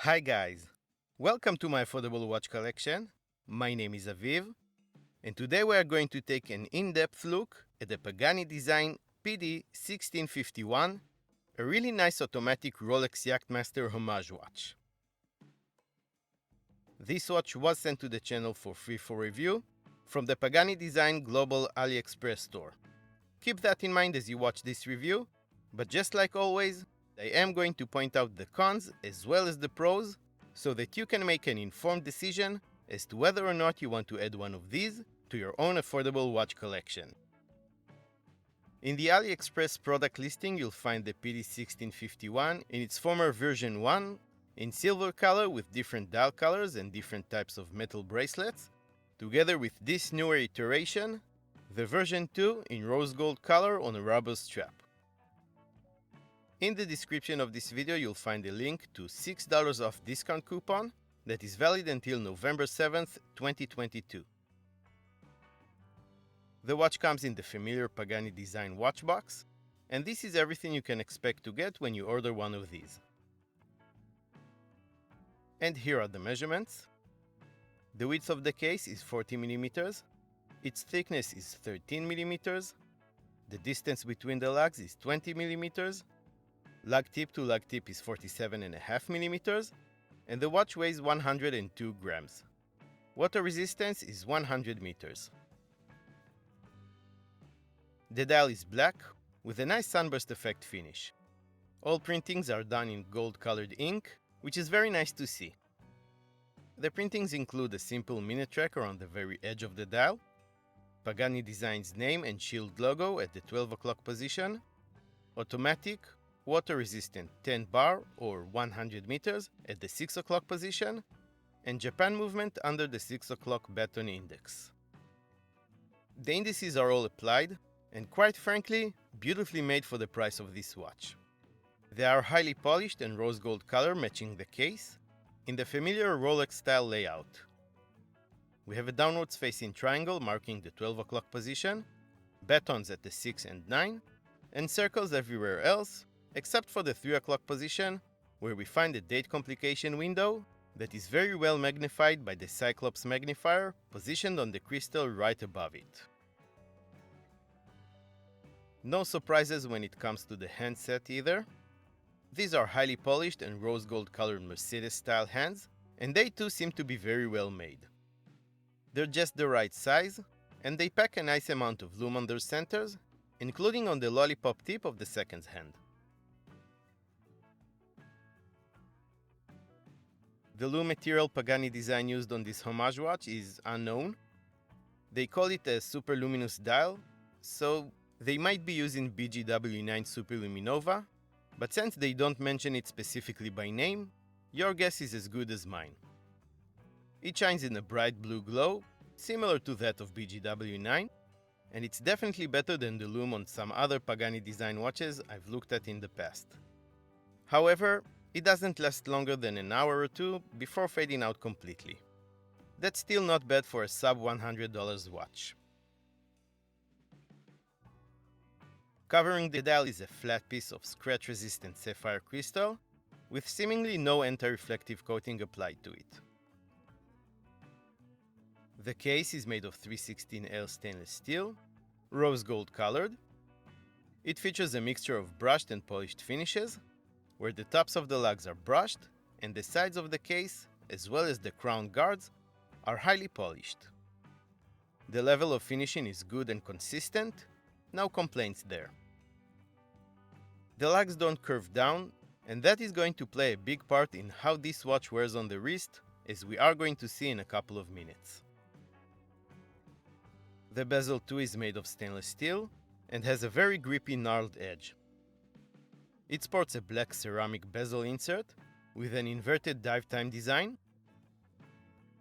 Hi guys, welcome to my affordable watch collection. My name is Aviv, and today we are going to take an in-depth look at the Pagani Design PD-1651, a really nice automatic Rolex Yachtmaster Homage watch. This watch was sent to the channel for free for review from the Pagani Design Global AliExpress store. Keep that in mind as you watch this review, but just like always, I am going to point out the cons as well as the pros so that you can make an informed decision as to whether or not you want to add one of these to your own affordable watch collection. In the AliExpress product listing, you'll find the PD-1651 in its former version 1 in silver color with different dial colors and different types of metal bracelets, together with this newer iteration, the version 2 in rose gold color on a rubber strap. In the description of this video, you'll find a link to $6 off discount coupon that is valid until November 7th, 2022. The watch comes in the familiar Pagani Design watch box, and this is everything you can expect to get when you order one of these. And here are the measurements. The width of the case is 40 mm, its thickness is 13 mm, the distance between the lugs is 20 mm, lug tip to lug tip is 47.5 mm, and the watch weighs 102 grams. Water resistance is 100 meters. The dial is black with a nice sunburst effect finish. All printings are done in gold-colored ink, which is very nice to see. The printings include a simple minute tracker on the very edge of the dial, Pagani Design's name and shield logo at the 12 o'clock position, automatic, water-resistant 10 bar or 100 meters at the 6 o'clock position, and Japan movement under the 6 o'clock baton index. The indices are all applied, and quite frankly, beautifully made for the price of this watch. They are highly polished and rose gold color matching the case, in the familiar Rolex style layout. We have a downwards facing triangle marking the 12 o'clock position, batons at the 6 and 9, and circles everywhere else, except for the 3 o'clock position, where we find a date complication window that is very well magnified by the Cyclops magnifier positioned on the crystal right above it. No surprises when it comes to the handset either. These are highly polished and rose gold colored Mercedes style hands, and they too seem to be very well made. They're just the right size, and they pack a nice amount of lume on their centers, including on the lollipop tip of the second hand. The lume material Pagani Design used on this Homage watch is unknown. They call it a super luminous dial, so they might be using BGW9 Super Luminova, but since they don't mention it specifically by name, your guess is as good as mine. It shines in a bright blue glow, similar to that of BGW9, and it's definitely better than the lume on some other Pagani Design watches I've looked at in the past. However, it doesn't last longer than an hour or two before fading out completely. That's still not bad for a sub $100 watch. Covering the dial is a flat piece of scratch-resistant sapphire crystal, with seemingly no anti-reflective coating applied to it. The case is made of 316L stainless steel, rose gold colored. It features a mixture of brushed and polished finishes, where the tops of the lugs are brushed and the sides of the case, as well as the crown guards, are highly polished. The level of finishing is good and consistent, no complaints there. The lugs don't curve down, and that is going to play a big part in how this watch wears on the wrist, as we are going to see in a couple of minutes. The bezel too is made of stainless steel and has a very grippy gnarled edge. It sports a black ceramic bezel insert with an inverted dive time design,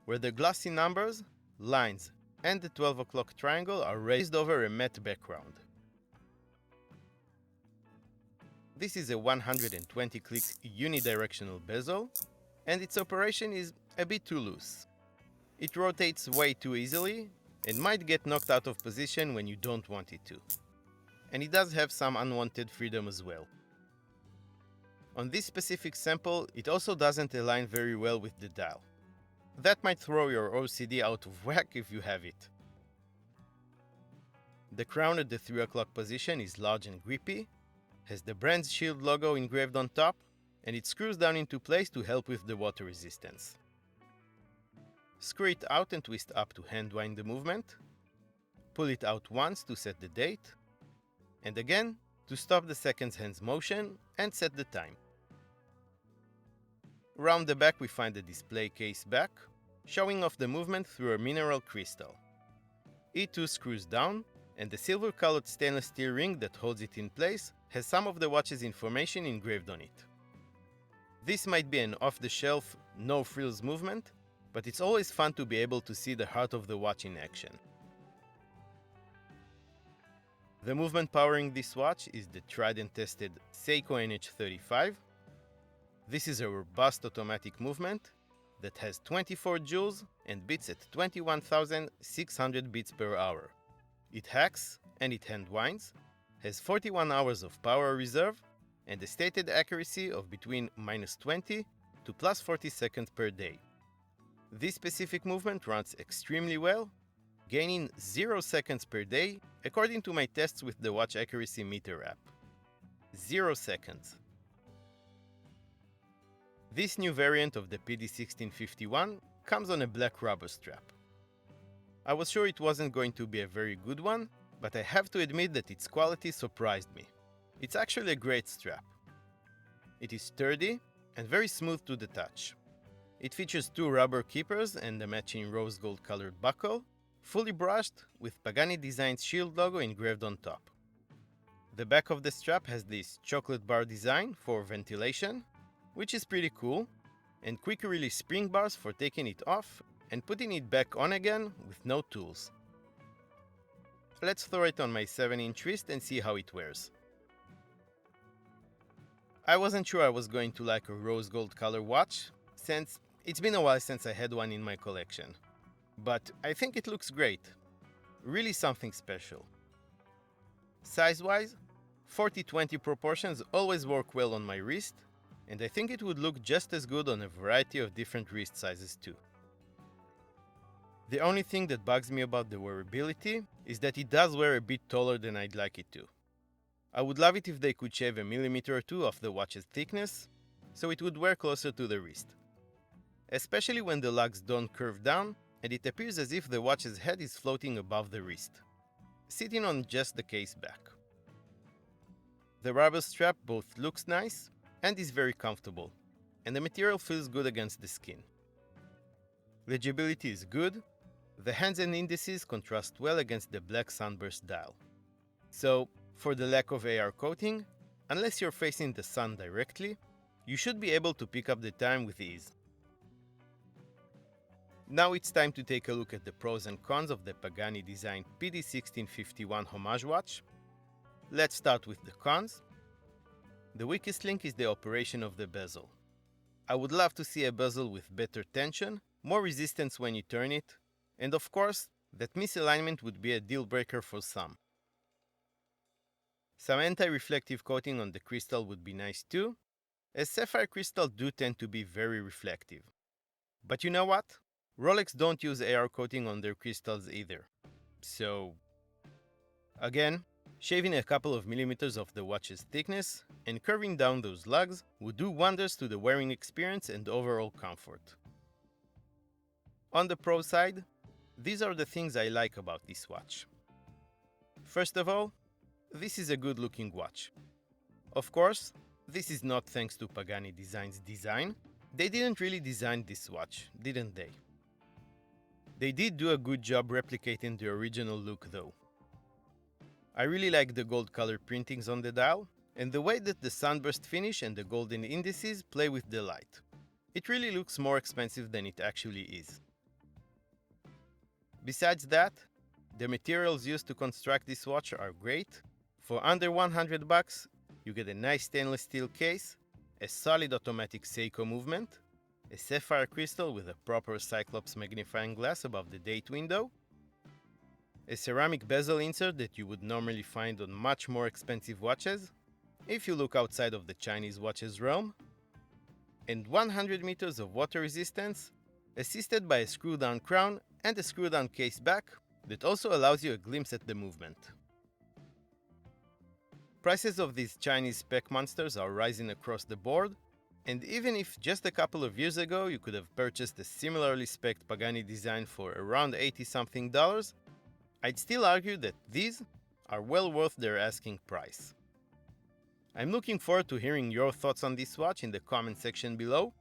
where the glossy numbers, lines, and the 12 o'clock triangle are raised over a matte background. This is a 120 clicks unidirectional bezel, and its operation is a bit too loose. It rotates way too easily and might get knocked out of position when you don't want it to. And it does have some unwanted freedom as well. On this specific sample, it also doesn't align very well with the dial. That might throw your OCD out of whack if you have it. The crown at the 3 o'clock position is large and grippy, has the brand's shield logo engraved on top, and it screws down into place to help with the water resistance. Screw it out and twist up to hand wind the movement. Pull it out once to set the date, and again to stop the second hand's motion and set the time. Round the back we find the display case back, showing off the movement through a mineral crystal. It too screws down, and the silver-colored stainless steel ring that holds it in place has some of the watch's information engraved on it. This might be an off-the-shelf, no-frills movement, but it's always fun to be able to see the heart of the watch in action. The movement powering this watch is the tried and tested Seiko NH35. This is a robust automatic movement that has 24 joules and beats at 21,600 beats per hour. It hacks and it hand winds, has 41 hours of power reserve, and a stated accuracy of between -20 to +40 seconds per day. This specific movement runs extremely well, gaining 0 seconds per day according to my tests with the Watch Accuracy Meter app. 0 seconds. This new variant of the PD-1651 comes on a black rubber strap. I was sure it wasn't going to be a very good one, but I have to admit that its quality surprised me. It's actually a great strap. It is sturdy and very smooth to the touch. It features 2 rubber keepers and a matching rose gold colored buckle, fully brushed with Pagani Design's shield logo engraved on top. The back of the strap has this chocolate bar design for ventilation, which is pretty cool, and quick release spring bars for taking it off and putting it back on again with no tools. Let's throw it on my 7-inch wrist and see how it wears. I wasn't sure I was going to like a rose gold color watch, since it's been a while since I had one in my collection. But I think it looks great. Really something special. Size-wise, 40-20 proportions always work well on my wrist, and I think it would look just as good on a variety of different wrist sizes too. The only thing that bugs me about the wearability is that it does wear a bit taller than I'd like it to. I would love it if they could shave a millimeter or two off the watch's thickness, so it would wear closer to the wrist. Especially when the lugs don't curve down, and it appears as if the watch's head is floating above the wrist, sitting on just the case back. The rubber strap both looks nice and is very comfortable, and the material feels good against the skin. Legibility is good. The hands and indices contrast well against the black sunburst dial. So, for the lack of AR coating, unless you're facing the sun directly, you should be able to pick up the time with ease. Now it's time to take a look at the pros and cons of the Pagani Design PD-1651 Homage watch. Let's start with the cons. The weakest link is the operation of the bezel. I would love to see a bezel with better tension, more resistance when you turn it, and of course, that misalignment would be a deal breaker for some. Some anti-reflective coating on the crystal would be nice too, as sapphire crystals do tend to be very reflective. But you know what? Rolex don't use AR coating on their crystals either. So, again, shaving a couple of millimeters off the watch's thickness and curving down those lugs would do wonders to the wearing experience and overall comfort. On the pro side, these are the things I like about this watch. First of all, this is a good-looking watch. Of course, this is not thanks to Pagani Design's design. They didn't really design this watch, didn't they? They did do a good job replicating the original look though. I really like the gold color printings on the dial, and the way that the sunburst finish and the golden indices play with the light. It really looks more expensive than it actually is. Besides that, the materials used to construct this watch are great. For under $100, you get a nice stainless steel case, a solid automatic Seiko movement, a sapphire crystal with a proper Cyclops magnifying glass above the date window, a ceramic bezel insert that you would normally find on much more expensive watches, if you look outside of the Chinese watches realm, and 100 meters of water resistance, assisted by a screw-down crown and a screw-down case back that also allows you a glimpse at the movement. Prices of these Chinese spec monsters are rising across the board, and even if just a couple of years ago you could have purchased a similarly spec'd Pagani design for around $80-something, I'd still argue that these are well worth their asking price. I'm looking forward to hearing your thoughts on this watch in the comment section below.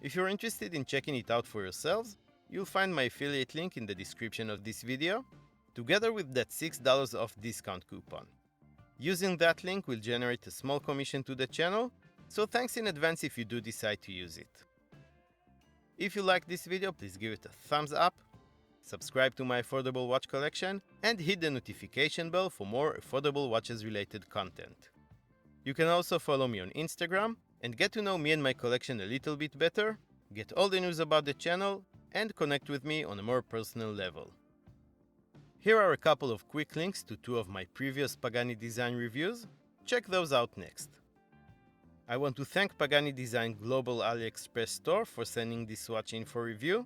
If you're interested in checking it out for yourselves, you'll find my affiliate link in the description of this video, together with that $6 off discount coupon. Using that link will generate a small commission to the channel, so thanks in advance if you do decide to use it. If you like this video, please give it a thumbs up, subscribe to my affordable watch collection, and hit the notification bell for more affordable watches related content. You can also follow me on Instagram and get to know me and my collection a little bit better, get all the news about the channel, and connect with me on a more personal level. Here are a couple of quick links to two of my previous Pagani Design reviews. Check those out next. I want to thank Pagani Design Global AliExpress store for sending this watch in for review,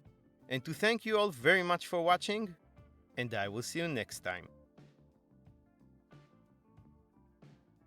and to thank you all very much for watching, and I will see you next time.